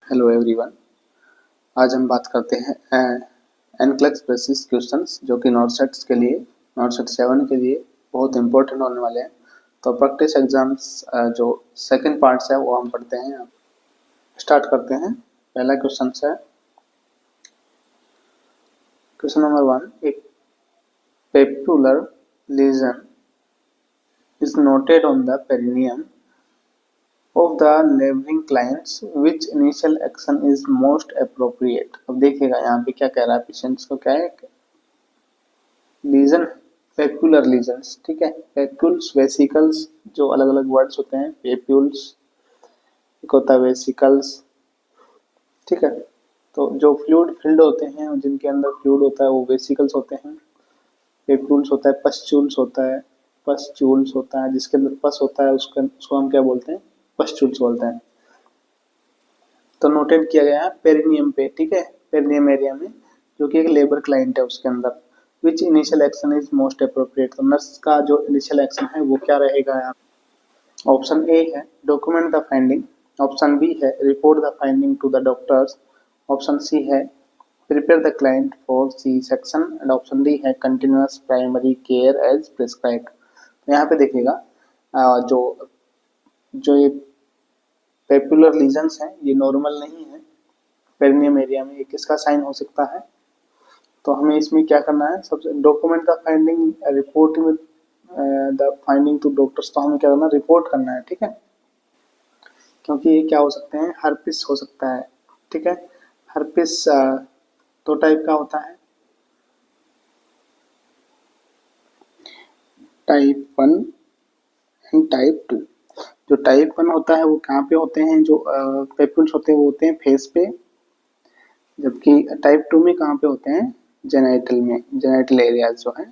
Hello everyone. आज हम बात करते हैं एनक्लेक्स बेसिस क्वेश्चंस जो कि नॉर्सेट्स के लिए नॉर्सेट 7 के लिए बहुत इंपॉर्टेंट होने वाले हैं। तो प्रैक्टिस एग्जाम्स जो सेकंड पार्ट्स है वो हम पढ़ते हैं। स्टार्ट करते हैं। पहला क्वेश्चन है क्वेश्चन नंबर 1। एक papular lesion is noted on the perineum of the labeling clients which initial action is most appropriate। अब देखिएगा यहाँ पे क्या कह रहा है, पेशेंट्स को क्या है, लीजन, पेक्यूलर लीजन्स, ठीक है। पेक्यूल्स, वेसिकल्स, जो अलग अलग वर्ड्स होते हैं, पेप्यूल्स एक होता है, वेसिकल्स, ठीक है। तो जो फ्लूइड फिल्ड होते हैं, जिनके अंदर फ्लूइड होता है, वो वेसिकल्स होते हैं। पेप्यूल्स होता है, पस्चूल्स होता है, पस्चूल्स होता है, जिसके अंदर पस होता है उसको हम क्या बोलते हैं, पस्चूल्स बोलते हैं। तो नोटेड किया गया है पेरिनियम पे, ठीक है, पेरिनियम एरिया में, जो कि एक लेबर क्लाइंट है उसके अंदर। Which initial action is most appropriate. तो नर्स का जो इनिशियल एक्शन है वो क्या रहेगा यहाँ। ऑप्शन ए है document the finding, option B है report the finding to the doctors, option C है prepare the client for C section and option D है continuous primary care as prescribed. तो यहाँ पे देखिएगा जो जो ये पेपुलर लीजन्स हैं ये नॉर्मल नहीं है पेरिनियम एरिया में। ये किसका साइन हो सकता है, तो हमें इसमें क्या करना है, सबसे document the finding, report with the finding to doctors. तो हमें क्या करना है, रिपोर्ट करना है, ठीक है, क्योंकि ये क्या हो सकते हैं, हर्पिस हो सकता है, ठीक है। हर्पिस दो टाइप का होता है, टाइप 1 एंड टाइप 2। जो टाइप 1 होता है वो कहाँ पे होते हैं, जो पेपुल्स होते हैं वो होते हैं फेस पे, जबकि टाइप 2 में कहाँ पे होते हैं, जेनाइटल में, जेनाइटल एरियाज जो है,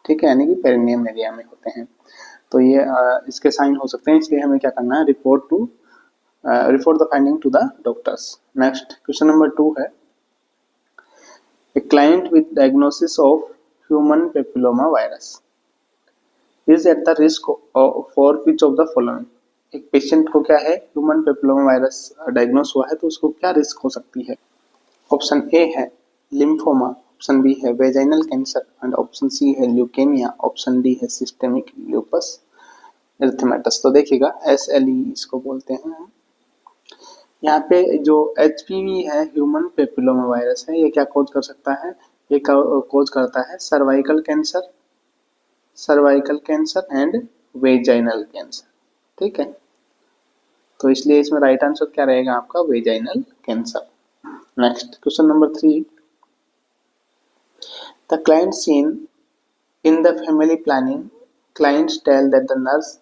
ठीक है, यानी कि पेरिनियम एरिया में होते हैं। तो ये इसके साइन हो सकते हैं, इसलिए हमें क्या करना है, report the finding to the doctors. Next question number 2 है a client with diagnosis of human papilloma virus is at the risk for which of the following. एक पेशेंट को क्या है, ह्यूमन पेपिलोमा वायरस डायग्नोस हुआ है, तो उसको क्या रिस्क हो सकती है। ऑप्शन ए है लिम्फोमा, ऑप्शन बी है vaginal cancer and option C है ल्यूकेमिया, ऑप्शन डी है सिस्टेमिक ल्यूपस एरिथेमेटस। तो देखिएगा SLE इसको बोलते हैं। यहाँ पे जो HPV है, ह्यूमन पेपिलोमा वायरस है, ये क्या कोज कर सकता है, ये कोज करता है cervical cancer and vaginal cancer, ठीक है। तो इसलिए इसमें राइट आंसर क्या रहेगा आपका, vaginal cancer. Next question number 3। The client seen in the family planning, clients tell that the nurse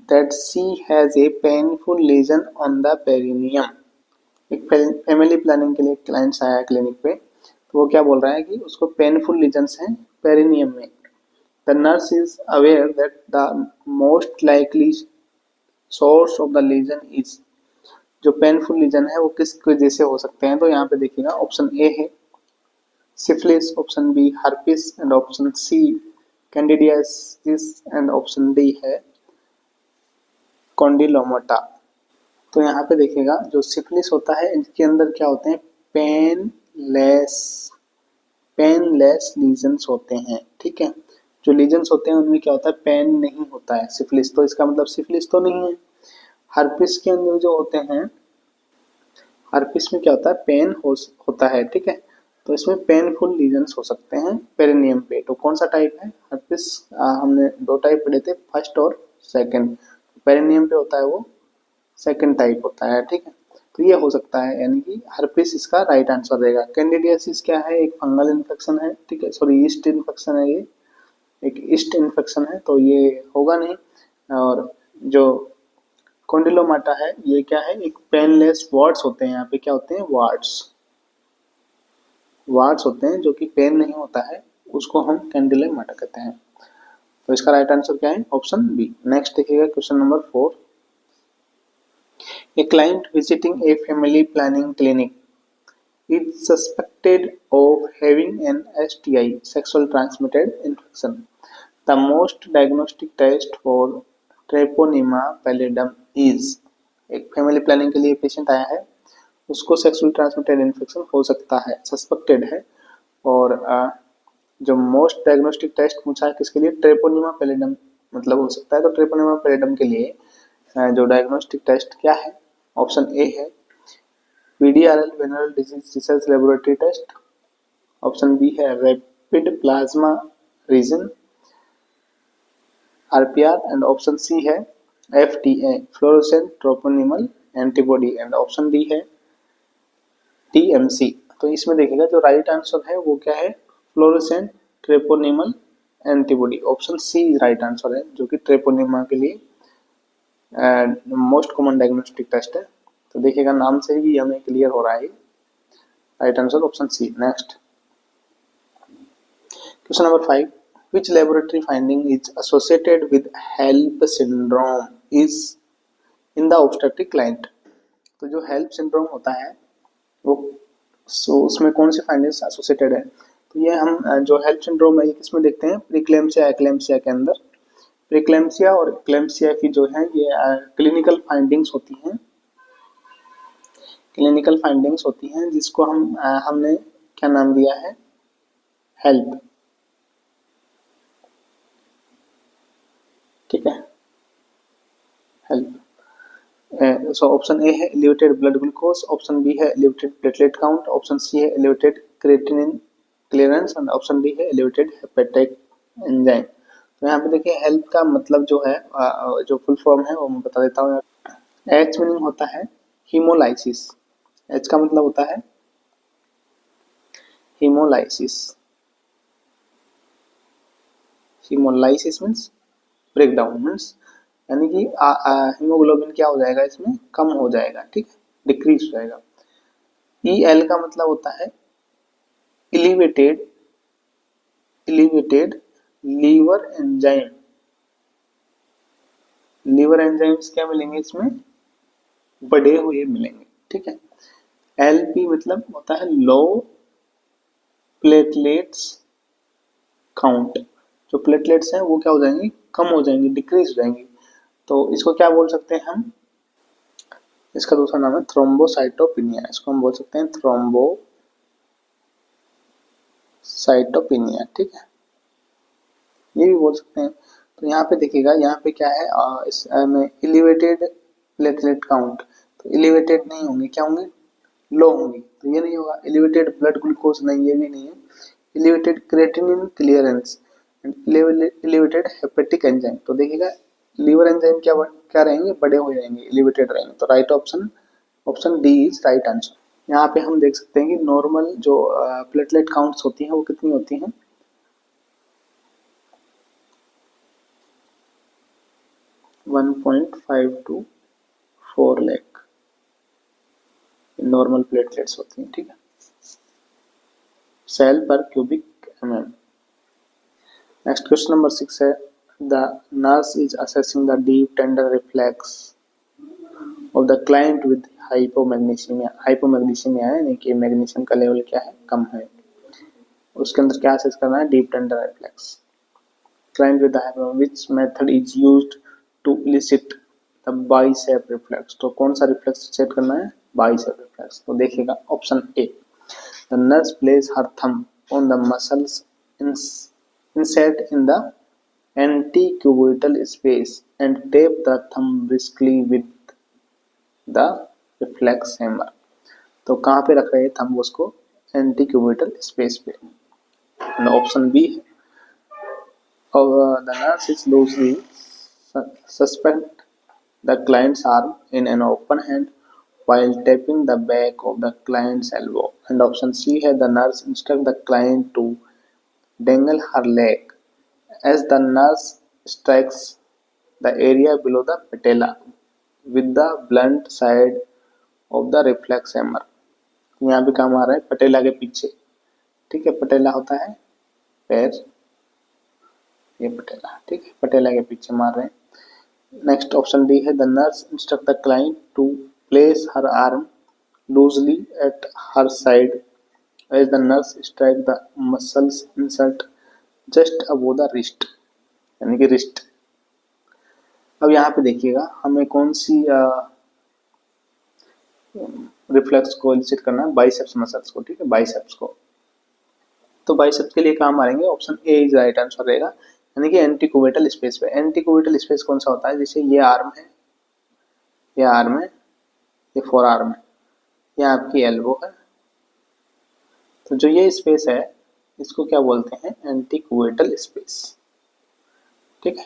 that she has a painful lesion on the perineum। एक family planning के लिए क्लाइंट्स आया clinic पे, तो वो क्या बोल रहा है कि उसको पेनफुल लीजन्स हैं पेरिनियम में। The nurse is aware that the most likely source of the lesion is. जो पेनफुल लीजन है वो किस वजह से हो सकते हैं, तो यहाँ पे देखिएगा ऑप्शन ए है syphilis, option B herpes and option C candidiasis and option D है कॉन्डिलोमाटा। तो यहाँ पे देखिएगा जो सिफिलिस होता है इनके अंदर क्या होते हैं, पेनलेस लीजन्स होते हैं, ठीक है। जो लीजन्स होते हैं उनमें क्या होता है, पेन नहीं होता है सिफिलिस, तो इसका मतलब सिफिलिस तो नहीं है। हर्पिस के अंदर जो होते हैं, हर्पिस में क्या होता है, पेन होता है, ठीक है। तो इसमें पेनफुल लीजन्स हो सकते हैं पेरिनियम पे। तो कौन सा टाइप है हर्पिस, हमने दो टाइप पढ़े थे, फर्स्ट और सेकंड। पेरिनियम पे होता है वो सेकंड टाइप होता है, ठीक है। तो ये हो सकता है, यानी कि हर्पिस इसका राइट आंसर रहेगा। कैंडिडियासिस क्या है, एक फंगल इन्फेक्शन है, ठीक है, सॉरी ईस्ट इन्फेक्शन है, ये एक ईस्ट इन्फेक्शन है, तो ये होगा नहीं। और जो कॉन्डिलोमाटा है ये क्या है, एक पेनलेस वार्ड्स होते हैं, यहाँ पे क्या होते हैं, वार्ड्स होते हैं जो कि पेन नहीं होता है, उसको हम कैंडिलोमाटा कहते हैं। तो इसका राइट आंसर क्या है, ऑप्शन बी। नेक्स्ट देखिएगा question number 4। A client visiting a family planning clinic is suspected of having an STI, sexual transmitted infection. The most diagnostic test for Treponema pallidum is। एक family planning के लिए patient आया है, उसको sexual transmitted infection हो सकता है, suspected है। और जो मोस्ट डायग्नोस्टिक टेस्ट पूछा है किसके लिए, ट्रेपोनिमा पैलिडम मतलब हो सकता है। तो ट्रेपोनिमा पैलिडम के लिए जो डायग्नोस्टिक टेस्ट क्या है, ऑप्शन ए है VDRL venereal disease research laboratory test, option B है rapid plasma reagin RPR, and option C है FTA fluorescent treponemal antibody, and option D है टीएमसी। तो इसमें देखिएगा जो राइट आंसर है वो क्या है, fluorescent treponemal antibody, option C right answer है, जो कि ट्रेपोनिमा के लिए मोस्ट कॉमन डायग्नोस्टिक टेस्ट है। तो देखिएगा नाम से ही हमें क्लियर हो रहा है, right answer option C. Next question number 5, which laboratory finding is associated with HELLP syndrome is in the obstetric client। तो जो HELLP syndrome होता है वो उसमें कौन सी फाइंडिंग्स एसोसिएटेड है, तो ये हम जो हेल्प सिंड्रोम है ये किसमें देखते हैं, प्रीक्लेम्सिया एक्लेम्सिया के अंदर। प्रीक्लेम्सिया और एक्लेम्सिया की जो है ये क्लिनिकल फाइंडिंग्स होती हैं, क्लिनिकल फाइंडिंग्स होती हैं जिसको हमने क्या नाम दिया है, हेल्प, ठीक है, हेल्प। सो ऑप्शन ए है elevated blood glucose, option B है elevated platelet count, option C है elevated creatinine clearance, and option D है एलिवेटेड हेपेटाइक एंजाइम। तो यहाँ पे देखिए हेल्प का मतलब जो है जो फुल फॉर्म है वो मैं बता देता हूँ। एच मीनिंग होता है हीमोलाइसिस, एच का मतलब होता है haemolysis, haemolysis means breakdown, means यानी कि हीमोग्लोबिन क्या हो जाएगा, इसमें कम हो जाएगा, ठीक है, डिक्रीज हो जाएगा। ई एल का मतलब होता है elevated, elevated liver enzyme, liver enzymes क्या मिलेंगे इसमें, बढ़े हुए मिलेंगे, ठीक है। एल पी मतलब होता है लो प्लेटलेट्स काउंट, जो प्लेटलेट्स हैं वो क्या हो जाएंगी, कम हो जाएंगी, डिक्रीज हो जाएंगी। तो इसको क्या बोल सकते हैं हम, इसका दूसरा नाम है थ्रोम्बोसाइटोपिनिया, इसको हम बोल सकते हैं थ्रोम्बोसाइटोपिनिया, ठीक है, ये भी बोल सकते हैं। तो यहाँ पे देखिएगा यहाँ पे क्या है, इसमें एलिवेटेड प्लेटलेट काउंट, तो एलिवेटेड नहीं होंगे, क्या होंगे, लो होंगी, तो ये नहीं होगा। एलिवेटेड ब्लड ग्लूकोज नहीं, ये भी नहीं है। Elevated creatinine clearance, elevated hepatic enzyme, तो देखिएगा लीवर एंजाइम क्या क्या रहेंगे, बड़े हुए रहेंगे, एलिवेटेड रहेंगे। तो right option option D is right answer. यहाँ पे हम देख सकते हैं कि नॉर्मल जो प्लेटलेट काउंट्स होती हैं वो कितनी होती हैं, 1.5 to 4 लाख नॉर्मल प्लेटलेट्स होती हैं, ठीक है, cell per cubic mm। Next question number 6 है, the nurse is assessing the deep tendon reflex of the client with hypomagnesemia. Hypomagnesemia है यानी कि मैग्नीशियम का लेवल क्या है, कम है, उसके अंदर क्या असेस करना है, deep tendon reflex client with which method is used to elicit the bicep reflex. तो कौन सा रिफ्लेक्स चेक करना है, बाइसेप रिफ्लेक्स। तो देखिएगा option A, the nurse place her thumb on the muscles inset in the antecubital space and tape the thumb briskly with the reflex hammer। तो कहाँ पे रख रहे हैं थंब उसको, एंटीक्यूबिटल स्पेस पे। ऑप्शन बी है, the nurse is loosely suspend the client's arm in an open hand while tapping the back of the client's elbow, and option C है, the nurse instruct the client to dangle her leg as the nurse strikes the area below the patella with the blunt side of the reflex hammer। यहाँ भी काम आ रहा है पटेला के पीछे, ठीक है, पटेला होता है पैर, ये पटेला, ठीक है, पटेला के पीछे मार रहे हैं। नेक्स्ट ऑप्शन डी है, the nurse instruct the client to place her arm loosely at her side as the nurse strike the muscles insert just above the wrist, यानी कि रिस्ट। अब यहाँ पे देखिएगा हमें कौन सी रिफ्लेक्स को इलिसिट करना है बाइसेप्स मसल्स को, ठीक है, बाइसेप्स को। तो बाइसेप्स के लिए कहाँ मारेंगे, option A is right answer रहेगा, यानी कि एंटी कुवेटल स्पेस पे। एंटी कुवेटल स्पेस कौन सा होता है, जैसे ये आर्म है, ये आर्म है, ये फोर आर्म है, ये आपकी एल्बो है, तो जो ये स्पेस है इसको क्या बोलते हैं, एंटी कुवेटल स्पेस, ठीक है।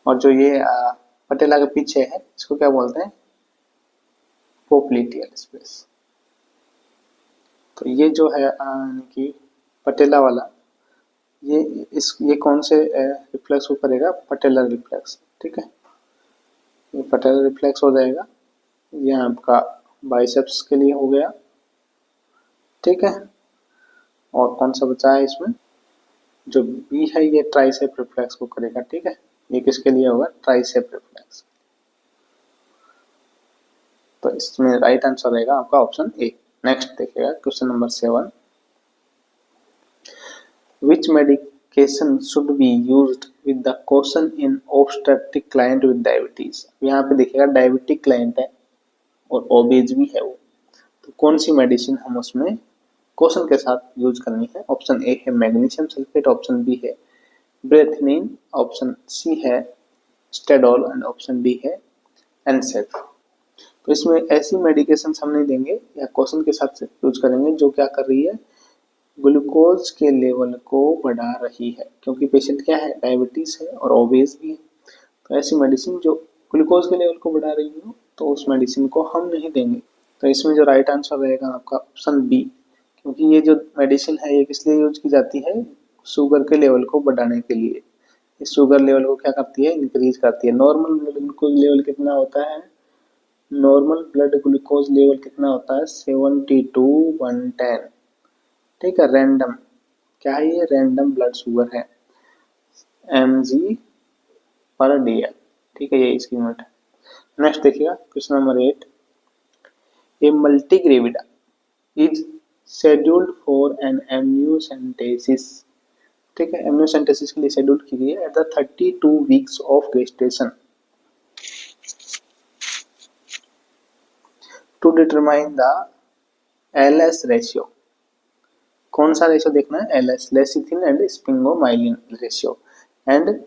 और जो ये पटेला के पीछे है इसको क्या बोलते हैं, पोप्लिटियल स्पेस। तो ये जो है यानी कि पटेला वाला, ये कौन से रिफ्लेक्स को करेगा, पटेलर रिफ्लेक्स, ठीक है, ये पटेलर रिफ्लेक्स हो जाएगा। ये आपका बाइसेप्स के लिए हो गया, ठीक है। और कौन सा बचा है इसमें, जो बी है ये ट्राइसेप रिफ्लेक्स को करेगा, ठीक है। ये किसके लिए होगा, ट्राइसेप रिफ्लेक्स। तो इसमें राइट आंसर रहेगा आपका ऑप्शन ए। नेक्स्ट देखिएगा question number 7, which medication should be used with the question in obstructive client with diabetes. यहाँ पे देखिएगा डायबिटिक क्लाइंट है और ओबेज भी है वो, तो कौन सी मेडिसिन हम उसमें क्वेश्चन के साथ यूज करनी है। ऑप्शन ए है मैग्नीशियम सल्फेट, ऑप्शन बी है ब्रेथिनिन, ऑप्शन सी है स्टेडोल एंड ऑप्शन डी है एनसेड। तो इसमें ऐसी मेडिकेशन हम नहीं देंगे या क्वेश्चन के साथ यूज करेंगे जो क्या कर रही है, ग्लूकोज के लेवल को बढ़ा रही है, क्योंकि पेशेंट क्या है, डायबिटीज है और ओबेस भी है। तो ऐसी मेडिसिन जो ग्लूकोज के लेवल को बढ़ा रही हो तो उस मेडिसिन को हम नहीं देंगे। तो इसमें जो राइट आंसर रहेगा आपका ऑप्शन बी, क्योंकि ये जो मेडिसिन है ये किस लिए यूज की जाती है, शुगर के लेवल को बढ़ाने के लिए। इस शुगर लेवल को क्या करती है, इंक्रीज करती है। नॉर्मल ब्लड ग्लूकोज लेवल कितना होता है, नॉर्मल ब्लड ग्लूकोज लेवल कितना होता है, 70 to 110, ठीक है। रैंडम क्या है, ये रैंडम ब्लड शुगर है, mg/dl, ठीक है, ये इसकी यूनिट है। नेक्स्ट देखिएगा question number 8, a multigravida is scheduled for an amniocentesis, ठीक है, एम्नियोसेंटेसिस के लिए शेड्यूल की गई है at the 32 weeks of gestation to determine the LS ratio. कौन सा रेशियो देखना है, LS, lecithin and sphingomyelin ratio and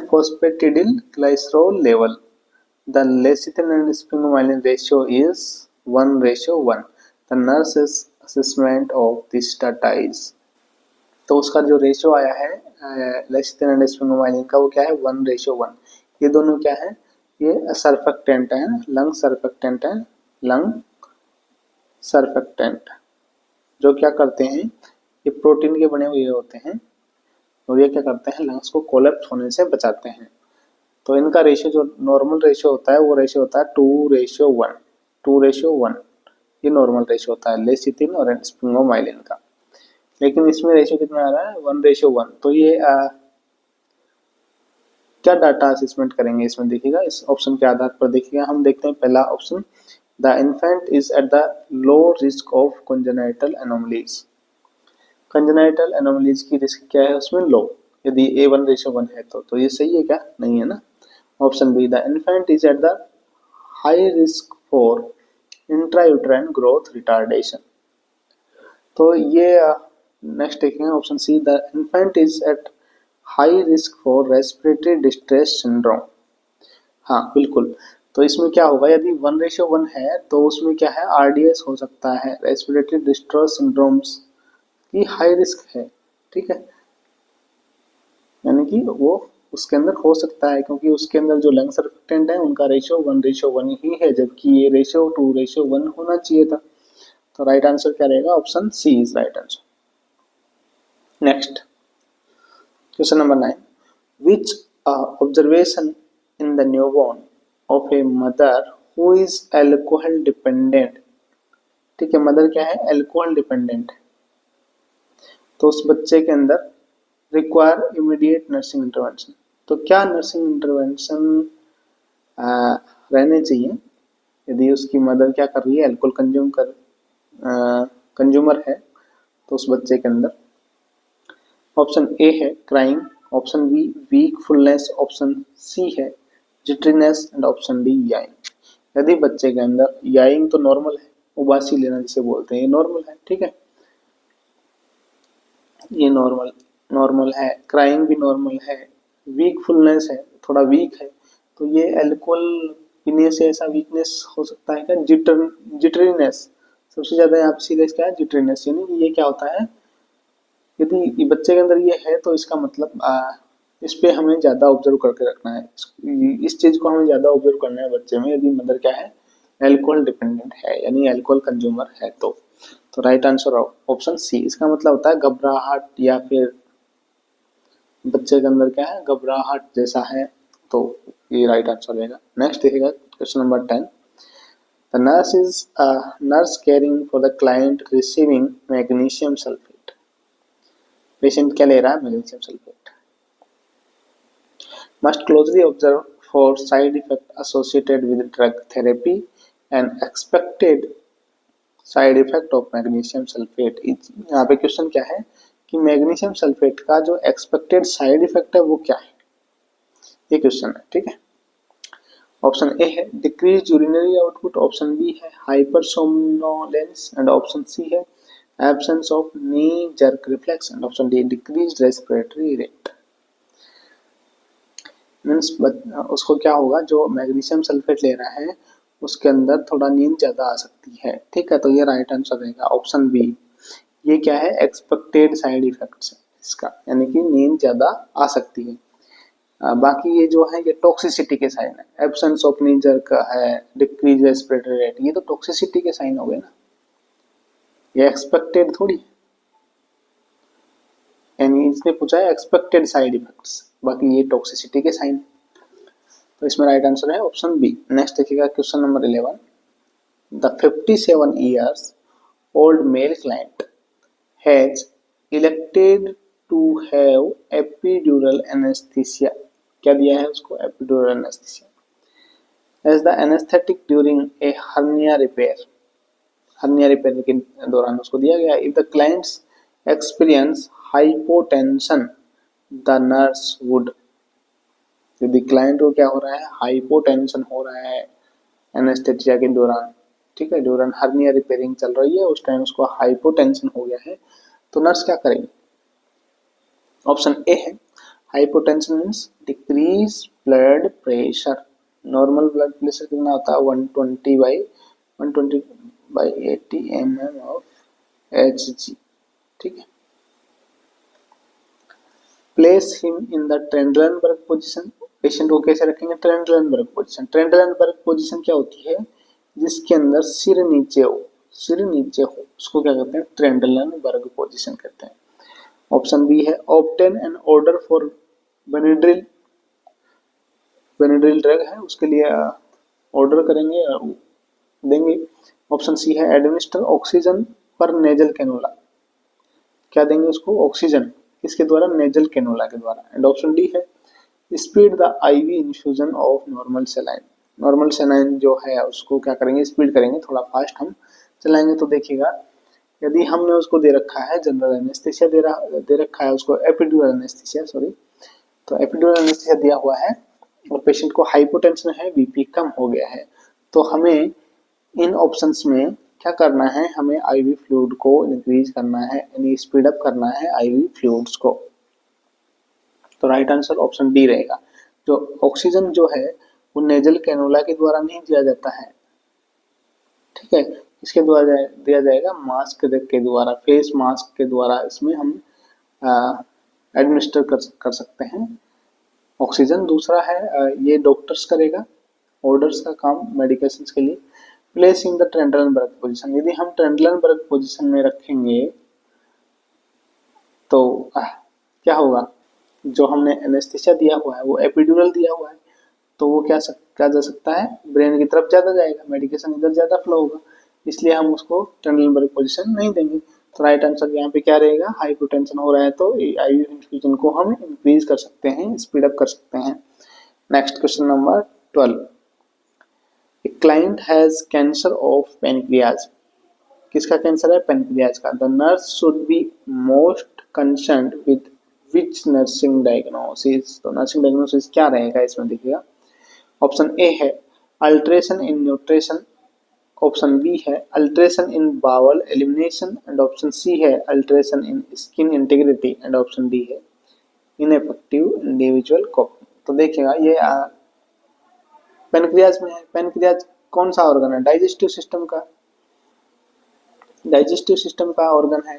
phosphatidyl glycerol level. The lecithin and sphingomyelin ratio is 1:1. The nurse's assessment of this data is, तो उसका जो ratio आया है lecithin and स्पिंगोमाइलिन का वो क्या है, 1:1। ये दोनों क्या है, ये सर्फेक्टेंट है, लंग सर्फेक्टेंट है, लंग सर्फेक्टेंट जो क्या करते हैं, ये प्रोटीन के बने हुए होते हैं और ये क्या करते हैं, लंग्स को कोलैप्स होने से बचाते हैं। तो इनका रेशियो जो नॉर्मल रेशियो होता है वो रेशियो होता है 2:1, 2:1, ये नॉर्मल रेशियो होता है लेसिथिन और स्पिंगोमाइलिन का। लेकिन इसमें रेशियो कितना आ रहा है, 1:1। तो ये क्या डाटा असेसमेंट करेंगे इसमें देखिएगा, इस ऑप्शन के आधार पर देखिएगा। हम देखते हैं पहला option, the infant is at the low risk of congenital anomalies. Congenital anomalies की रिस्क क्या है उसमें, लो। यदि A1:1 है तो ये सही है क्या, नहीं है ना। Option B, the infant is at the high risk for intrauterine growth retardation. तो ये नेक्स्ट देखेंगे option C, the infant is at high risk for respiratory distress syndrome. हाँ बिल्कुल, तो इसमें क्या होगा, यदि 1:1 है तो उसमें क्या है, RDS हो सकता है, रेस्पिरेटरी डिस्ट्रेस सिंड्रोम्स की हाई रिस्क है, ठीक है, यानी कि वो उसके अंदर हो सकता है, क्योंकि उसके अंदर जो लंग सर्फेक्टेंट है उनका रेशियो 1:1 ही है, जबकि ये रेशियो 2:1 होना चाहिए था। तो राइट आंसर क्या रहेगा, option C is right answer. Next question number 9, which observation in the newborn of a mother who is alcohol dependent, ठीक है, मदर क्या है, अल्कोहल डिपेंडेंट, तो उस बच्चे के अंदर रिक्वायर इमीडिएट नर्सिंग इंटरवेंशन। तो क्या नर्सिंग इंटरवेंशन रहने चाहिए यदि उसकी मदर क्या कर रही है, अल्कोहल कंज्यूमर है तो उस बच्चे के अंदर। ऑप्शन ए है crying, option B weak fullness, option C है jitteriness and option D yawning. यदि बच्चे के अंदर याइंग तो नॉर्मल है, उबासी लेना जिसे बोलते हैं ये नॉर्मल है, ठीक है, ये नॉर्मल नॉर्मल है, क्राइंग भी नॉर्मल है, वीक फुलनेस है, थोड़ा वीक है, तो ये अल्कोहल पीने से ऐसा वीकनेस हो सकता है क्या, जिटरीनेस। सबसे ज्यादा यहाँ पे सीरियस क्या है, जिटरीनेस, यानी कि ये क्या होता है, यदि ये बच्चे के अंदर ये है तो इसका मतलब इस पे हमें ज्यादा ऑब्जर्व करके रखना है, इस चीज को हमें ज्यादा ऑब्जर्व करना है बच्चे में, यदि मदर क्या है अल्कोहल डिपेंडेंट है यानी अल्कोहल कंज्यूमर है तो राइट आंसर ऑप्शन सी। इसका मतलब होता है घबराहट या फिर बच्चे के अंदर क्या है घबराहट जैसा है, तो ये राइट आंसर रहेगा। नेक्स्ट देखिएगा question number 10। The nurse is nurse caring for the client receiving magnesium sulphate. Patient क्या ले रहा है, magnesium sulphate. Must closely observe for side effect associated with drug therapy and expected side effect of magnesium sulphate. यहाँ पे question क्या है कि magnesium sulphate का जो एक्सपेक्टेड साइड इफेक्ट है वो क्या है, ये क्वेश्चन है, ठीक है। ऑप्शन ए है decrease urinary output, option B है हाइपरसोमनोलेंस एंड ऑप्शन सी है absence of knee jerk reflex and option D decrease respiratory rate. Means उसको क्या होगा, जो मैग्नीशियम सल्फेट ले रहा है उसके अंदर थोड़ा नींद ज्यादा आ सकती है, ठीक है, तो ये राइट आंसर रहेगा ऑप्शन बी। ये क्या है एक्सपेक्टेड साइड इफेक्ट्स है इसका, यानी कि नींद ज्यादा आ सकती है। बाकी ये जो है ये टॉक्सिसिटी के साइन है, एब्सेंस ऑफ नी जर्क है, डिक्रीज रेस्पिरेटरी रेट, ये तो टॉक्सिसिटी के साइन हो गए ना, ये एक्सपेक्टेड थोड़ी, यानी इसने पूछा है एक्सपेक्टेड साइड इफेक्ट्स, बाकी ये टॉक्सिसिटी के साइन, तो इसमें राइट आंसर है ऑप्शन बी। नेक्स्ट देखिएगा question number 11। The 57 years old male client has elected to have epidural anesthesia। क्या दिया है उसको, epidural anesthesia as the anesthetic during a hernia repair। hernia repair के दौरान उसको दिया गया। if the clients experience hypotension the nurse would। यदि क्लाइंट को क्या हो रहा है हाइपोटेंशन हो रहा है एनेस्थेटिया के दौरान, ठीक है, ड्यूरन हर्निया रिपेयरिंग चल रही है उस टाइम उसको हाइपोटेंशन हो गया है, तो नर्स क्या करेगी। ऑप्शन ए है hypotension means decrease blood pressure. Normal blood pressure कितना होता है 120/80 mm ऑफ Hg, ठीक है। Place him in the Trendelenburg position. Patient को कैसे रखेंगे, ट्रेंडलनबर्ग पोजीशन। ट्रेंडलनबर्ग पोजीशन क्या होती है, जिसके अंदर सिर नीचे हो, सिर नीचे हो, उसको क्या कहते हैं ट्रेंडलनबर्ग पोजीशन कहते हैं। ऑप्शन बी है obtain an order for Benadryl. Benadryl drug है उसके लिए ऑर्डर करेंगे देंगे। ऑप्शन सी है administer oxygen per nasal cannula. क्या देंगे उसको, ऑक्सीजन, किसके द्वारा, नेजल कैनुला के द्वारा। एंड ऑप्शन डी है speed the IV infusion of normal सेलाइन। Normal saline जो है उसको क्या करेंगे, स्पीड करेंगे, थोड़ा फास्ट हम चलाएंगे। तो देखिएगा यदि हमने उसको दे रखा है जनरल एनेस्थीसिया दे रखा है उसको एपिड्यूरल एनेस्थीसिया, सॉरी, तो एपिड्यूरल एनेस्थीसिया दिया हुआ है और पेशेंट को हाइपोटेंशन है, बीपी कम हो गया है, तो हमें इन ऑप्शंस में क्या करना है, हमें आईवी फ्लूइड को इंक्रीज करना है, यानी स्पीड अप करना है आईवी फ्लूइड्स को। तो राइट आंसर ऑप्शन डी रहेगा। जो ऑक्सीजन जो है वो नेजल कैनुला के द्वारा नहीं दिया जाता है, ठीक है, इसके द्वारा दिया जाएगा मास्क के द्वारा, फेस मास्क के द्वारा इसमें हम एडमिनिस्टर कर सकते हैं ऑक्सीजन। दूसरा है ये डॉक्टर्स करेगा, ऑर्डर्स का काम मेडिकेशंस के लिए। Place in the Trendelenburg position. यदि हम ट्रेंडलनबर्ग पोजीशन में रखेंगे तो क्या होगा, जो हमने एनेस्थीसिया दिया हुआ है वो एपिड्यूरल दिया हुआ है, तो वो क्या जा सकता है, ब्रेन की तरफ ज्यादा जाएगा, मेडिकेशन इधर ज्यादा फ्लो होगा, इसलिए हम उसको ट्रेंडलनबर्ग पोजीशन नहीं देंगे। तो राइट आंसर यहाँ पे क्या रहेगा, हाइपोटेंशन हो रहा है तो आईवी इन्फ्यूजन को हम इंक्रीज कर सकते हैं, स्पीड अप कर सकते हैं। Next question number 12। A client has cancer of pancreas। किसका कैंसर है, पेनक्रियाज का। The nurse should be most concerned with which nursing diagnosis, तो नर्सिंग डायग्नोसिस क्या रहेगा इसमें देखिएगा। ऑप्शन ए है alteration in nutrition, option B है alteration in bowel elimination, and option C है alteration in skin integrity, and option D है ineffective individual coping. तो देखिएगा ये पेनक्रियाज में है। पेनक्रियाज कौन सा ऑर्गन है? डाइजेस्टिव सिस्टम का, डाइजेस्टिव सिस्टम का ऑर्गन है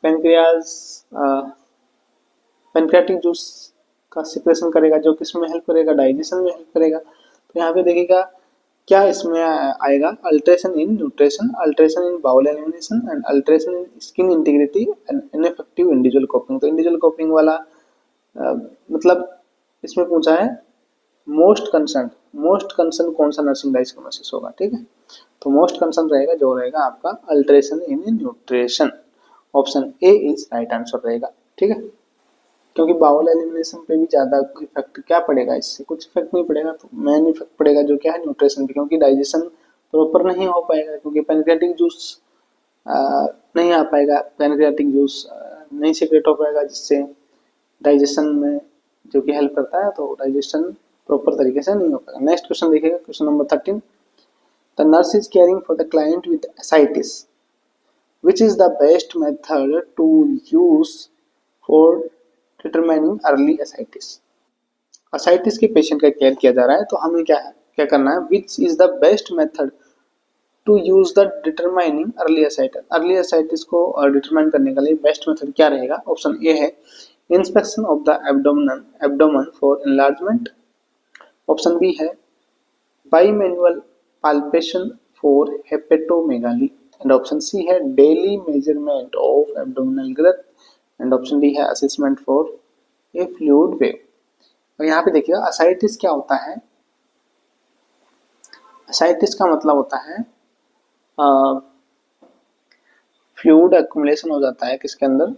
पेनक्रियाज। पेनक्रियाटिक जूस का सिक्रेशन करेगा, जो किसमें हेल्प करेगा? डाइजेशन में हेल्प करेगा। तो यहाँ पे देखिएगा क्या इसमें आएगा, alteration in nutrition, alteration in bowel elimination, and alteration in skin integrity and ineffective individual coping. तो इंडिविजुअल कॉपिंग वाला मतलब इसमें पूछा है मोस्ट कंसर्न कौन सा नर्सिंग डायग्नोसिस होगा, ठीक है। तो मोस्ट कंसर्न रहेगा जो रहेगा आपका alteration in nutrition, option A is right answer रहेगा, ठीक है। क्योंकि बाउल एलिमिनेशन पे भी ज़्यादा इफेक्ट क्या पड़ेगा, इससे कुछ इफेक्ट नहीं पड़ेगा। तो मेन इफेक्ट पड़ेगा जो क्या है न्यूट्रिशन पे, क्योंकि डाइजेशन प्रॉपर नहीं हो पाएगा, क्योंकि पेनक्रियाटिक जूस नहीं आ पाएगा, पेनक्रियाटिक जूस नहीं सीक्रेट हो पाएगा, जिससे डाइजेशन में जो कि हेल्प करता है, तो डाइजेशन प्रॉपर तरीके से नहीं हो पाएगा। नेक्स्ट क्वेश्चन देखिएगा, question number 13। The nurse is caring for the client with ascites, which is the best method to use for determining early ascites. Ascites के पेशेंट का केयर किया जा रहा है, तो हमें क्या करना है, which is the best method to use the determining early ascites. Early ascites को डिटरमाइन करने के लिए बेस्ट मेथड क्या रहेगा? ऑप्शन ए है inspection of the abdomen for enlargement, option B है bimanual palpation for hepatomegaly, and option C है daily measurement of abdominal growth, and option D है assessment for a fluid wave. और यहाँ पे देखिएगा असाइटिस क्या होता है। असाइटिस का मतलब होता है फ्लूइड एक्युमुलेशन हो जाता है किसके अंदर,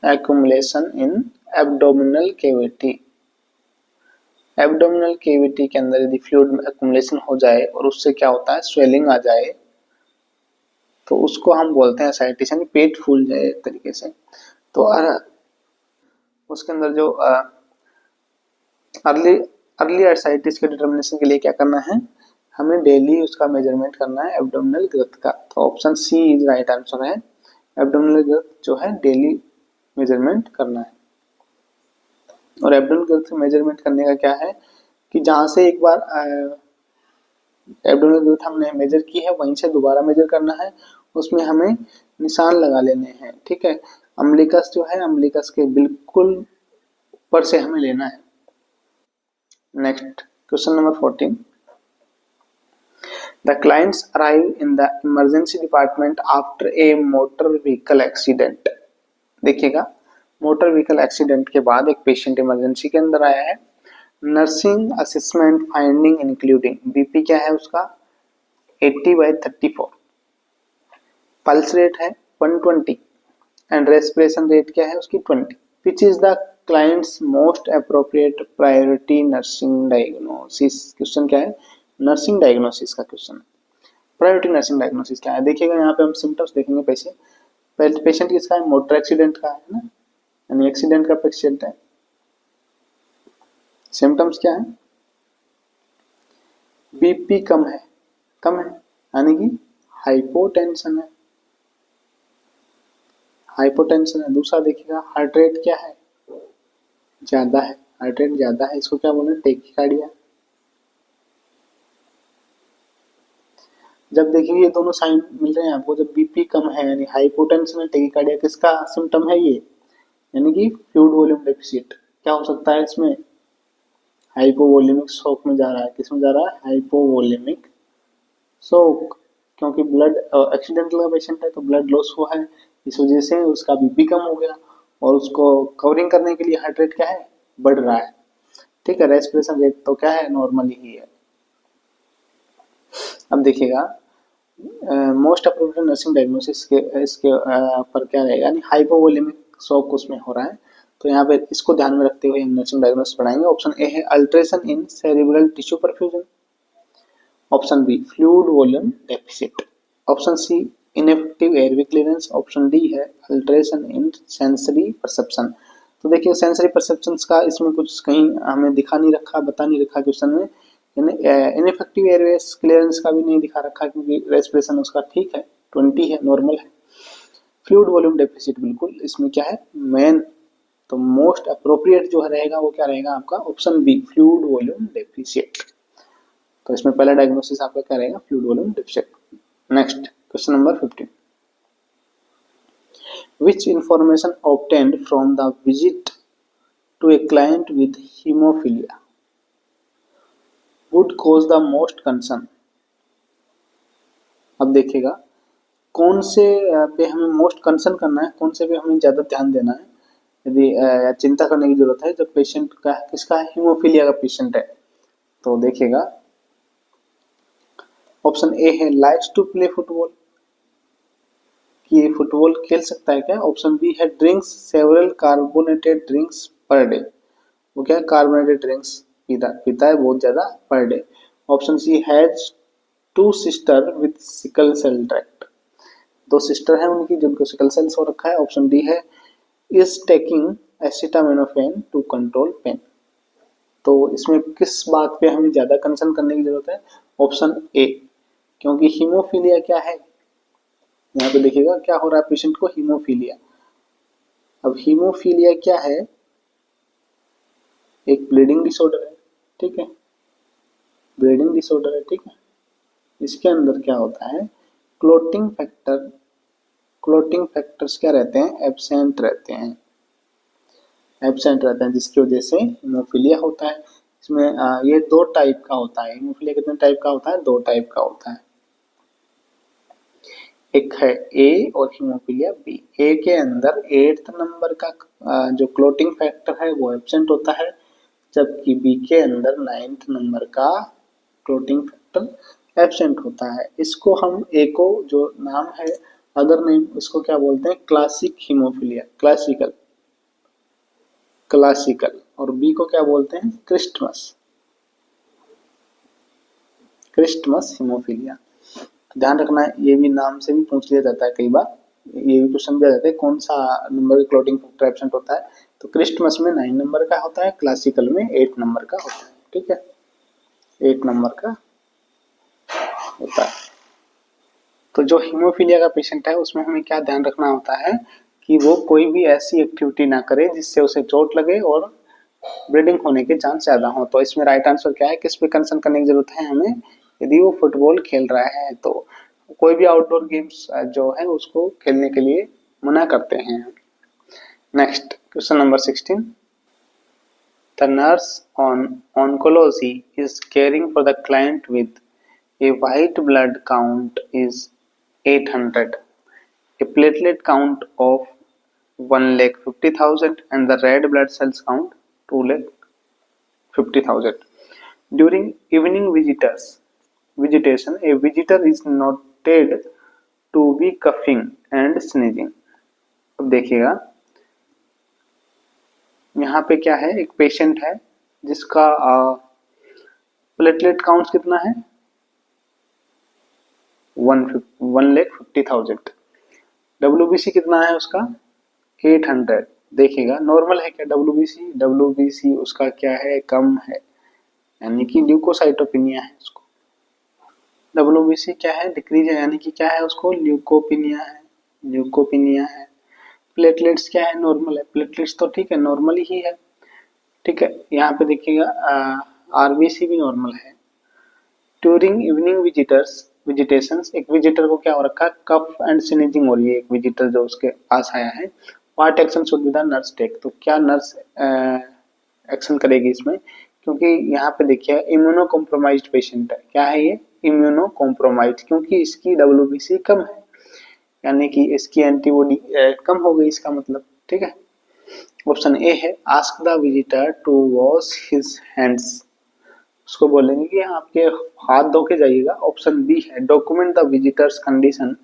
एक्युमुलेशन इन एब्डोमिनल कैविटी। एब्डोमिनल कैविटी के अंदर यदि फ्लूइड एक्युमुलेशन हो जाए और उससे क्या होता है, स्वेलिंग आ जाए, तो उसको हम बोलते हैं असाइटिस, यानी पेट फूल जाए एक तरीके से। तो उसके अंदर जो अर्ली असाइटिस के डिटर्मिनेशन के लिए क्या करना है, हमें डेली उसका मेजरमेंट करना है एब्डोमिनल ग्रोथ का। तो option C is right answer है, एब्डोमिनल ग्रोथ जो है डेली मेजरमेंट करना है। और एब्डोमिनल ग्रोथ मेजरमेंट करने का क्या है कि जहां से एक बार एब्डोमिनल ग्रोथ हमने मेजर की है, वहीं से दोबारा मेजर करना है, उसमें हमें निशान लगा लेने हैं, ठीक है। अम्बिलिकस जो है, अम्बिलिकस के बिल्कुल ऊपर से हमें लेना है। Next question number 14। The clients arrive in the emergency department after a motor vehicle accident। देखिएगा मोटर व्हीकल एक्सीडेंट के बाद एक पेशेंट इमरजेंसी के अंदर आया है। Nursing assessment finding including BP क्या है उसका 80/34, पल्स रेट है 120 एंड रेस्पिरेशन रेट क्या है उसकी 20। विच is the clients most appropriate priority nursing diagnosis. Question क्या है, नर्सिंग डायग्नोसिस का क्वेश्चन है। प्रायोरिटी नर्सिंग डायग्नोसिस क्या है, देखिएगा यहाँ पे हम सिम्टम्स देखेंगे। पेशेंट किसका है, मोटर एक्सीडेंट का है ना, यानी एक्सीडेंट का पेशेंट है। सिम्टम्स क्या है, बीपी कम है यानी कि हाइपोटेंशन है, दूसरा देखिएगा हार्ट रेट क्या है, ज्यादा है, हार्ट रेट ज्यादा है, इसको क्या बोले, टेकिकार्डिया। जब देखिए ये दोनों साइन मिल रहे हैं आपको, जब बीपी कम है यानी हाइपोटेंशन है, टेकिकार्डिया, किसका सिम्टम है ये, यानी कि फ्लूइड वॉल्यूम डेफिसिट। क्या हो सकता है इसमें, हाइपोवोलेमिक शॉक में जा रहा है, किसमें जा रहा है, हाइपोवोलेमिक शॉक, क्योंकि ब्लड एक्सीडेंटल का पेशेंट है तो ब्लड लॉस हुआ है, इस वजह से उसका बीपी कम हो गया और उसको कवरिंग करने के लिए हार्ट रेट क्या है, बढ़ रहा है, ठीक है। रेस्पिरेशन रेट तो क्या है, नॉर्मली ही है। अब देखिएगा मोस्ट अप्रोप्रिएट नर्सिंग डायग्नोसिस के इसके पर क्या रहेगा, यानी हाइपोवोलेमिक शॉक उसमें हो रहा है, तो यहाँ पे इसको ध्यान में रखते हुए नर्सिंग डायग्नोसिस पढ़ाएंगे। ऑप्शन ए है alteration in cerebral tissue perfusion, option B fluid volume deficit, option C ineffective airway clearance, option D है अल्टरेशन इन सेंसरी परसेप्शन। तो देखिए सेंसरी परसेप्शन का इसमें कुछ कहीं हमें दिखा नहीं रखा, बता नहीं रखा क्वेश्चन में। इनएफेक्टिव एयरवे क्लियरेंस का भी नहीं दिखा रखा क्योंकि रेस्पिरेशन उसका ठीक है 20 है, नॉर्मल है। फ्लूइड वॉल्यूम डेफिसिट बिल्कुल इसमें क्या है मेन, तो मोस्ट अप्रोप्रिएट जो रहेगा वो क्या रहेगा आपका option B fluid volume deficit. तो इसमें पहला डायग्नोसिस आपका क्या रहेगा fluid volume deficit. Next question number 15, which information obtained from the visit to a client with hemophilia would cause the most concern। अब देखिएगा कौन से पे हमें मोस्ट कंसर्न करना है, कौन से पे हमें ज़्यादा ध्यान देना है, यदि चिंता करने की जरूरत है जब पेशेंट का किसका है हीमोफीलिया का पेशेंट है। तो देखिएगा ऑप्शन ए है लाइक्स टू प्ले फुटबॉल, कि ये फुटबॉल खेल सकता है क्या। ऑप्शन बी है drinks several carbonated drinks per day, वो क्या है कार्बोनेटेड ड्रिंक्स पीता है बहुत ज़्यादा per day. Option C has two sister with sickle cell trait, दो सिस्टर हैं उनकी जिनको सिकल सेल्स हो रखा है। ऑप्शन डी है is taking acetaminophen to control pain. तो इसमें किस बात पे हमें ज़्यादा कंसर्न करने की जरूरत है, ऑप्शन ए, क्योंकि हीमोफीलिया क्या है, यहाँ पे देखिएगा क्या हो रहा है पेशेंट को हीमोफीलिया। अब हीमोफीलिया क्या है, एक ब्लीडिंग डिसऑर्डर है, ठीक है, ब्लीडिंग डिसऑर्डर है, ठीक है। इसके अंदर क्या होता है क्लोटिंग फैक्टर, क्लोटिंग फैक्टर्स क्या रहते हैं एब्सेंट रहते हैं, एब्सेंट रहते हैं जिसकी वजह से हीमोफीलिया होता है। इसमें ये दो टाइप का होता है, हीमोफीलिया कितने टाइप का होता है, दो टाइप का होता है, एक है ए और हीमोफीलिया बी। ए के अंदर 8th नंबर का जो क्लोटिंग फैक्टर है वो एब्सेंट होता है, जबकि बी के अंदर 9th नंबर का क्लोटिंग फैक्टर एब्सेंट होता है। इसको हम ए को जो नाम है अदर नेम उसको क्या बोलते हैं क्लासिक हीमोफीलिया, क्लासिकल क्लासिकल, और बी को क्या बोलते हैं क्रिस्टमस, क्रिस्टमस हीमोफीलिया। ध्यान रखना है ये भी नाम से भी पूछ लिया जाता है कई बार, ये भी क्वेश्चन दिया जाता है कौन सा नंबर का क्लोटिंग फैक्टर एब्सेंट होता है। तो क्रिस्टमस में 9 नंबर का होता है, क्लासिकल में 8 नंबर का होता है, ठीक है, 8 नंबर का होता है। तो जो हीमोफीलिया का पेशेंट है उसमें हमें क्या ध्यान रखना होता है कि वो कोई भी ऐसी एक्टिविटी ना करे जिससे उसे चोट लगे और ब्लीडिंग होने के चांस ज़्यादा हो। तो इसमें राइट आंसर क्या है, किस पे कंसर्न करने की जरूरत है हमें, यदि वो फुटबॉल खेल रहा है तो कोई भी आउटडोर गेम्स जो है उसको खेलने के लिए मना करते हैं। Next question number 16, the nurse on oncology is caring for the client with a white blood count is 800, a platelet count of 1,50,000 and the red blood cells count 2,50,000. During evening visitation, a visitor is noted to be coughing and sneezing. अब देखिएगा यहाँ पे क्या है, एक patient है जिसका platelet count कितना है 1,50,000, WBC कितना है उसका 800। देखिएगा नॉर्मल है क्या WBC, WBC उसका क्या है कम है, यानी कि ल्यूकोसाइटोपिनिया है उसको। WBC क्या है डिक्रीज है, यानी कि क्या है उसको ल्यूकोपिनिया है, ल्यूकोपिनिया है। प्लेटलेट्स क्या है नॉर्मल है, प्लेटलेट्स तो ठीक है नॉर्मल ही है, ठीक है। यहाँ पे देखिएगा RBC भी नॉर्मल है। ड्यूरिंग इवनिंग विजिटेशंस, एक विजिटर को क्या हो रखा है कफ एंड स्नीजिंग हो रही है, एक विजिटर जो उसके पास आया है, what action should be the nurse take, तो क्या नर्स एक्शन करेगी इसमें, क्योंकि यहाँ पे देखिए इम्यूनो कॉम्प्रोमाइज्ड पेशेंट है, क्या है ये इम्यूनो कॉम्प्रोमाइज्ड, क्योंकि इसकी WBC कम है, यानी कि इसकी एंटीबॉडी कम हो गई इसका मतलब, ठीक है। ऑप्शन ए है ask the visitor to wash his hands, उसको बोलेंगे कि आपके हाथ धो के जाइएगा। ऑप्शन बी है document the visitor's condition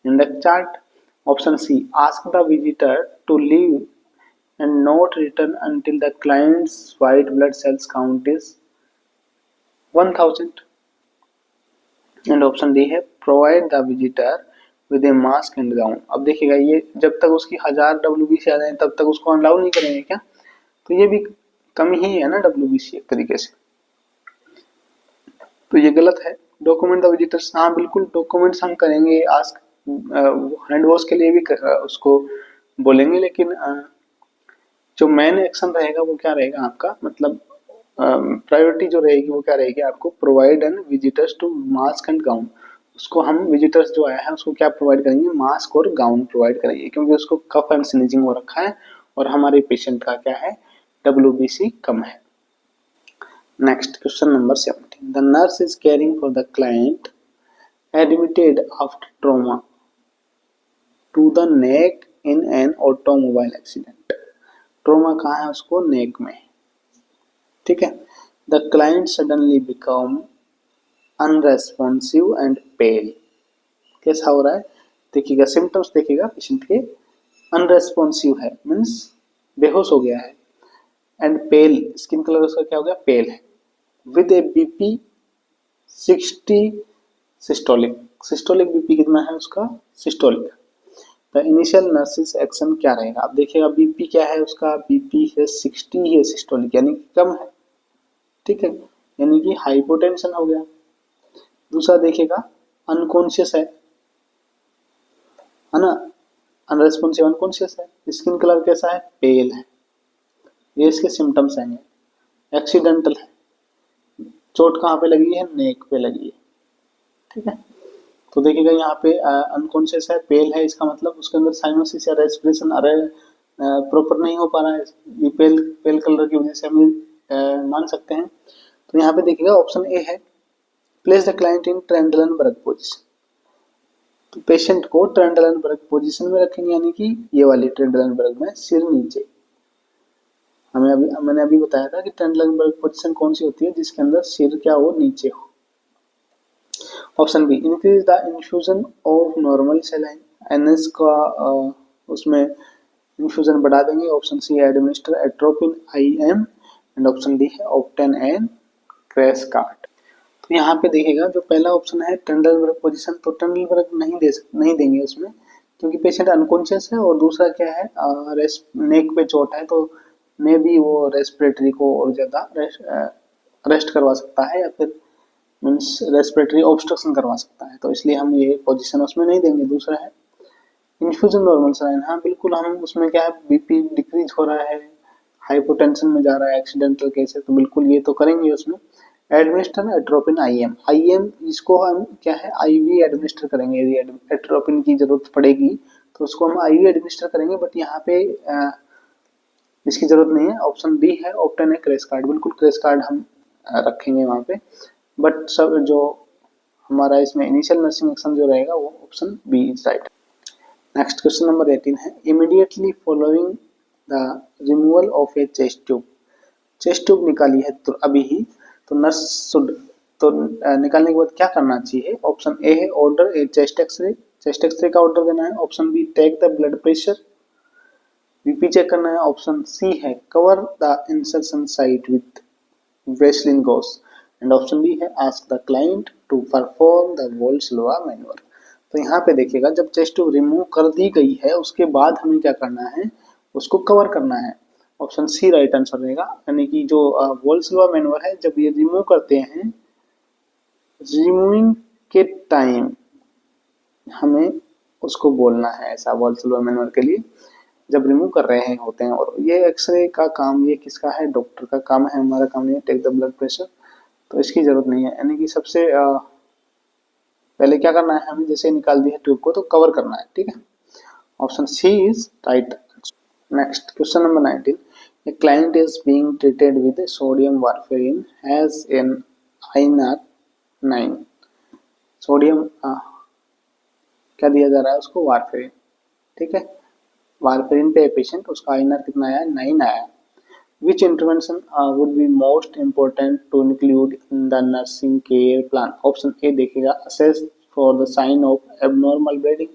in the chart. Option C ask the visitor to leave and not return until the client's white blood cells count is 1000। And option D है provide the visitor with a mask and gown. अब देखिएगा ये जब तक उसकी 1000 WBC आ जाए तब तक उसको अलाउ नहीं करेंगे क्या, तो ये भी कमी ही है ना WBC एक तरीके से, तो ये गलत है। डॉक्यूमेंट द विजिटर्स, हाँ बिल्कुल डॉक्यूमेंट्स हम करेंगे, आस्क हैंड वॉश के लिए भी उसको बोलेंगे, लेकिन जो मेन एक्शन रहेगा वो क्या रहेगा आपका, मतलब प्रायोरिटी जो रहेगी वो क्या रहेगी आपको, provide and visitors to mask and gown. उसको हम विजिटर्स जो आया है उसको क्या प्रोवाइड करेंगे, मास्क और गाउन प्रोवाइड करेंगे, क्योंकि उसको कफ एंड स्नीजिंग हो रखा है और हमारे पेशेंट का क्या है, WBC कम है। Next question number 17, the nurse is caring for the client admitted after trauma to the neck in an automobile accident. Trauma कहाँ है उसको, नेक में, ठीक है। The client suddenly become unresponsive and pale, कैसा हो रहा है देखिएगा, सिम्टम्स देखिएगा पेशेंट के, अनरेस्पॉन्सिव है मीन्स बेहोश हो गया है, एंड पेल स्किन कलर उसका क्या हो गया, पेल है, with A BP 60 systolic, systolic BP कितना है उसका, systolic. The initial nurses action क्या रहेगा, अब देखिएगा BP क्या है उसका, BP है 60 है सिस्टोलिक यानी कि कम है, ठीक है, यानी कि हाइपोटेंशन हो गया। दूसरा देखिएगा अनकॉन्शियस है ना, अनरेस्पॉन्सिव अनकॉन्शियस है, स्किन कलर कैसा है, पेल है, ये इसके सिम्टम्स हैं। एक्सीडेंटल है, चोट कहाँ पे लगी है, नेक पे लगी है, ठीक है। तो देखिएगा यहाँ पे अनकॉन्शियस है, पेल है, इसका मतलब उसके अंदर साइनोसिस या रेस्पिरेशन अरे प्रॉपर नहीं हो पा रहा है, ये पेल पेल कलर की वजह से हम मान सकते हैं। तो यहाँ पे देखिएगा ऑप्शन ए है, place the client in Trendelenburg position, तो पेशेंट को ट्रेंडलनबर्ग पोजीशन में रखेंगे, यानी कि ये वाली ट्रेंडलनबर्ग में, सिर नीचे। मैंने अभी बताया था कि ट्रेंडलनबर्ग पोजीशन कौन सी होती है, जिसके अंदर सिर क्या हो, नीचे हो। Option B, increase the infusion of normal saline, NS का उसमें इन्फ्यूजन बढ़ा देंगे। Option C, administer atropine IM, and option D है ऑप्टेन एंड क्रेसकार्ट। तो यहाँ पे देखिएगा जो पहला ऑप्शन है ट्रेंडलबर्ग पोजीशन, तो ट्रेंडलबर्ग नहीं देंगे उसमें, क्योंकि पेशेंट अनकॉन्शियस है, और दूसरा क्या है नेक पे चोट है, तो मे भी वो रेस्पिरेटरी को और ज़्यादा रेस्ट करवा सकता है, या फिर मीन्स रेस्पिरेटरी ऑब्स्ट्रक्शन करवा सकता है, तो इसलिए हम ये पोजीशन उसमें नहीं देंगे। दूसरा है इन्फ्यूजन नॉर्मल सेलाइन, हाँ बिल्कुल हम उसमें क्या है, BP डिक्रीज हो रहा है, हाइपोटेंशन में जा रहा है, एक्सीडेंटल केस है, तो बिल्कुल ये तो करेंगे उसमें। एडमिनिस्टर एट्रोपिन IM इसको हम क्या है, IV एडमिनिस्टर करेंगे, यदि एट्रोपिन की जरूरत पड़ेगी तो उसको हम IV एडमिनिस्टर करेंगे, बट यहाँ पे इसकी जरूरत नहीं है। ऑप्शन डी है ऑप्टेन है क्रेस कार्ड, बिल्कुल क्रेस कार्ड हम रखेंगे वहाँ पे, बट सब जो हमारा इसमें इनिशियल नर्सिंग एक्शन जो रहेगा वो option B is right. Next question number 18 है, immediately following the removal of a chest tube, chest tube निकाली है तो अभी ही, तो नर्स शुड, तो निकालने के बाद क्या करना चाहिए। ऑप्शन ए है order a chest x-ray, chest x-ray का ऑर्डर देना है। Option B, take the blood pressure, BP check करना है। ऑप्शन सी है cover the insertion site with Vaseline gauze, and option D है ask the client to perform the Valsalva manoeuvre. तो यहाँ पे देखिएगा जब चेस्ट ट्यूब रिमूव कर दी गई है उसके बाद हमें क्या करना है, उसको कवर करना है। ऑप्शन सी राइट आंसर रहेगा, यानी कि जो वोल्सलोवा मैन्युअल है, जब ये रिमूव करते हैं, रिमूविंग के टाइम हमें उसको बोलना है ऐसा, वोल्सलोवा मैन्युअल के लिए जब रिमूव कर रहे हैं होते हैं। और ये एक्सरे का काम ये किसका है, डॉक्टर का काम है, हमारा काम नहीं है टेक द ब्लड प्रेशर, तो इसकी जरूरत नहीं है। यानी कि सबसे पहले क्या करना है हमें, जैसे निकाल दी है ट्यूब को तो कवर करना है, ठीक है। Option C is right. Next question number 19, a client is being treated with sodium warfarin has an INR 9, sodium क्या दिया जा रहा है उसको, वारफेरिन, ठीक है। वारफेरिन पे पेशेंट, उसका INR कितना आया, 9 आया। Which intervention would be most important to include in the nursing care plan? Option A देखिएगा, assess for the sign of abnormal bleeding.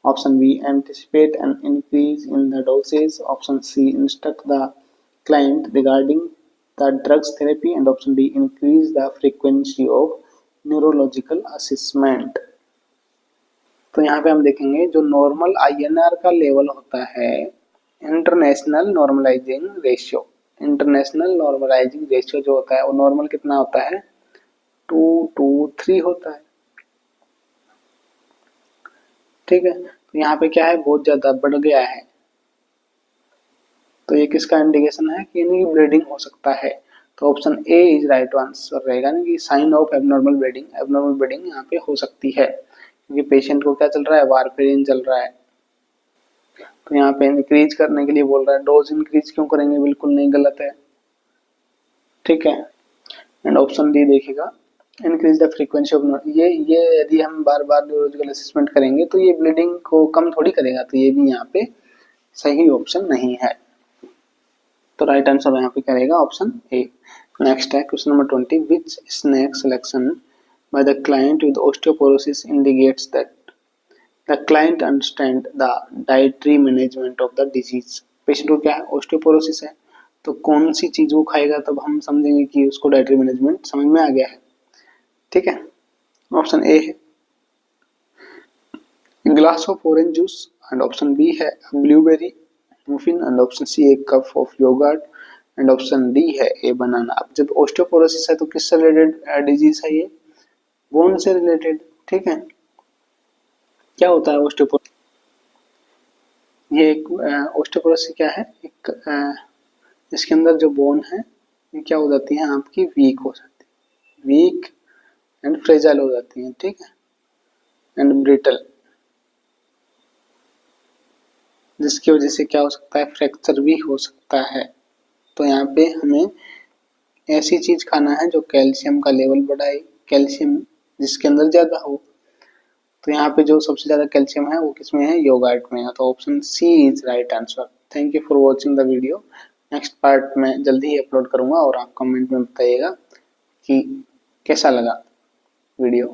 Option B, anticipate an increase in the dosage. Option C, instruct the client regarding the drugs therapy. And option D, increase the frequency of neurological assessment. तो यहाँ पे हम देखेंगे जो normal INR का level होता है, international normalising ratio, international normalising ratio जो होता है वो नॉर्मल कितना होता है, 2:3 होता है। ठीक है, तो यहाँ पे क्या है, बहुत ज्यादा बढ़ गया है, तो ये किसका इंडिकेशन है कि इनकी ब्लीडिंग हो सकता है। तो option A is right answer रहेगा ना, कि sign of abnormal bleeding, abnormal bleeding यहाँ पे हो सकती है, क्योंकि पेशेंट को क्या चल रहा है, वारफेरिन चल रहा है। तो यहाँ पे इंक्रीज करने के लिए बोल रहा है, डोज इंक्रीज क्यों करेंगे, बिल्कुल नहीं, गलत है। ठीक है, एंड ऑप्शन डी देखिएगा, इंक्रीज द फ्रीक्वेंसी ऑफ, ये यदि हम बार बार न्यूरोलॉजिकल असेसमेंट करेंगे तो ये ब्लीडिंग को कम थोड़ी करेगा, तो ये भी यहाँ पे सही ऑप्शन नहीं है। तो राइट आंसर यहाँ पे क्या रहेगा, ऑप्शन ए। नेक्स्ट है question number 20, which snack selection by the client with osteoporosis indicates that the client understand the dietary management of the disease. Patient को क्या है, ओस्टियोपोरोसिस है, तो कौन सी चीज वो खाएगा तब हम समझेंगे कि उसको डाइटरी मैनेजमेंट समझ में आ गया है। ठीक है, ऑप्शन ए है glass of orange juice, and option B है blueberry muffin, and option C एक cup of yogurt, and option D है ए बनाना। अब जब ओस्टियोपोरोसिस है तो किससे रिलेटेड डिजीज है ये, बोन से रिलेटेड। ठीक है, क्या होता है ओस्टियोपोरोसिस, ये एक ओस्टियोपोरोसिस क्या है, एक इसके अंदर जो बोन है ये क्या हो जाती है आपकी, वीक हो जाती है, वीक एंड फ्रेजाइल हो जाती है। ठीक है, एंड ब्रिटल, जिसकी वजह से क्या हो सकता है, फ्रैक्चर भी हो सकता है। तो यहाँ पे हमें ऐसी चीज खाना है जो कैल्शियम का लेवल बढ़ाए, कैल्शियम जिसके अंदर ज्यादा हो। तो यहाँ पे जो सबसे ज्यादा कैल्शियम है वो किसमें है, योगर्ट में है। तो option C is right answer. Thank you for watching the video. Next part में जल्दी ही अपलोड करूंगा और आप कमेंट में बताइएगा कि कैसा लगा वीडियो।